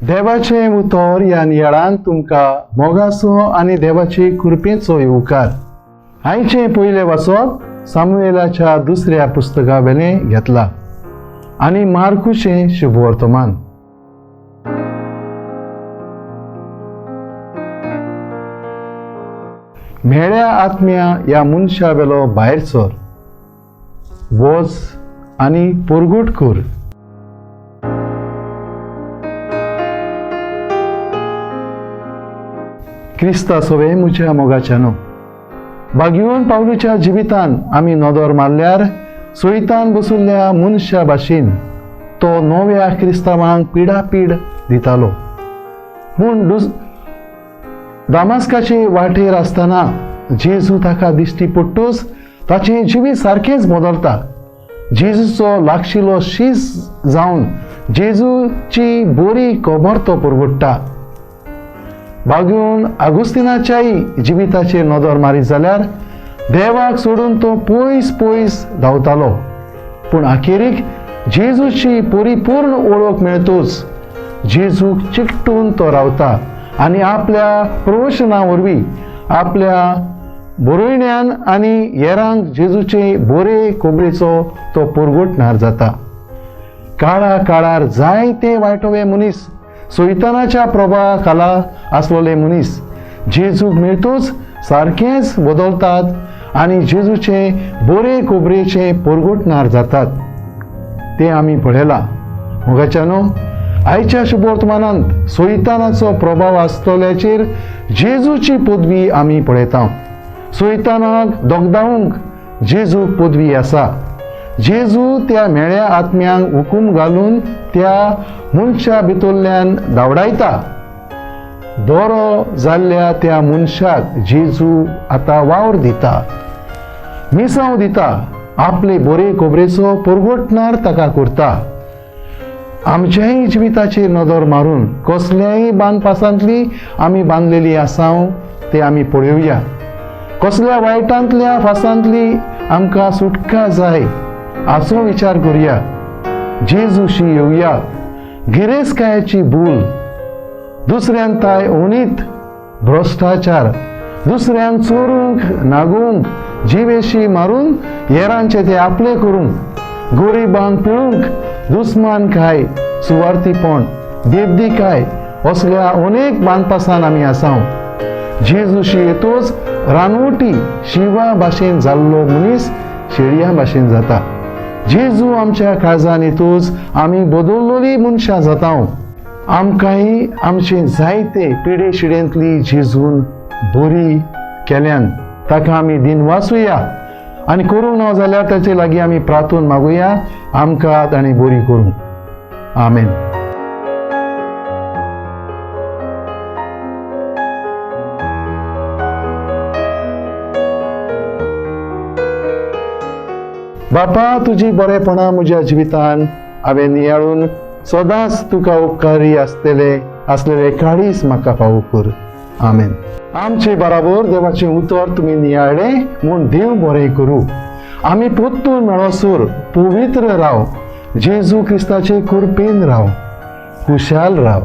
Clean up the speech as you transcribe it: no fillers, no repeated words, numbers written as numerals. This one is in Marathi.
देवाचे उतर ह्या नियाळान तुमकां मोगाचो आनी देवाचे कृपेचो येवकार. आयचे पयले वाचप सामुएलाच्या दुसऱ्या पुस्तका वेलें घेतला आनी मार्कुचे शुभवर्तमान. मेळ्या आत्म्या ह्या मनशा वेलो भायर सर, वच आनी पुरगूट कर. क्रिस्ता सोवे म्हज्या मोगाच्यानो, भाग्यवान पावलूच्या जिवितान आमी नदर मारल्यार सोयतान बसुल्ल्या मनशा भाशेन तो नव्या क्रिस्तावांक पिडापीड दितालो. पूण दामास्काचे वाटेर आसतना जेजू ताका दिश्टी पडटूच ताचें जिवीत सारकेंच बदलता. जेजूचो लागशिल्लो शीस जावन जेजूची बरी खबर तो पुरवडटा. भाग्यवान आगुस्तिनाच्याय जिविताचेर नदर मारीत जाल्यार देवाक सोडून तो पयस पयस धांवतालो, पूण अखेरीक जेजूची परिपूर्ण वळख मेळटूच जेजूक चिकटून तो रावता आनी आपल्या प्रवचना वरवीं आपल्या बरोवण्यान आनी हेरांक जेजूचे बरे खबरेचो तो पुरगुटणार जाता. काळा काळार जायते वायटवे मनीस, सोयतानाच्या प्रभावा खाला आसलोले मनीस जेजूक मेळटूच सारकेंच बदलतात आनी जेजूचे बरे खबरेचे पुरगुटणार जातात. ते आमी पळयलां. मोगाच्यानो, आयच्या शुभवर्तमानांत सोयतानाचो प्रभाव आसतल्याचेर जेजूची पदवी आमी पळयता. सोयतानाक दोगदावंक जेजू पदवी आसा. जेजू त्या मेळ्या आत्म्यांक हुकूम घालून त्या मनशा भितरल्यान धांवडायता. बरो जाल्ल्या त्या मनशाक जेजू आतां वावर दिता, मिसांव दिता, आपले बरे खबरेचो पुरगुटणार ताका करता. आमच्याय जिविताचेर नदर मारून कसल्याय बांदपासांतली आमी बांदलेली आसांव ते आमी पळोवया. कसल्या वायटांतल्या फासांतली आमकां सुटका जाय हाचो विचार करुया. जेजूशी येवया. गिरेस्तकायाची भूल, दुसऱ्यांताय अवनीत, भ्रश्टाचार, दुसऱ्यांक चोरूंक नागोवंक, जिवेशी मारून हेरांचे ते आपले करूंक, गरिबांक पिळूंक, दुस्मानकाय, सुवार्थीपण, देवदिकाय असल्या अनेक बांदपासान आमी आसांव. जेजूशी येतूच रानवटी शिवा भाशेन जाल्लो मनीस शेळया भाशेन जाता. जेजू आमच्या काळजान येतूच आमी बदललोली मनशां जातांव. आमकांय आमचे जायते पिडे शिडेंतली जेजून बरी केल्यान ताका आमी दिन वाचुया आनी करूंक ना जाल्यार ताचे लागीं आमी प्रार्थून मागुया आमकां ताणें बरी करूं. आमेन. बापा, तुजी बरेपणां म्हज्या जिवितान हांवें नियाळून सदांच तुका उपकारी आसलेले काळीज म्हाका फावो कर. आमेन. आमचे बराबर देवाचें उतर तुमी नियाळ्ळें म्हूण देव बरें करूं. आमी पोत्तून मेळोसर पवित्र राव. जेजू क्रिस्ताचे कृपेन राव. खुशाल राव.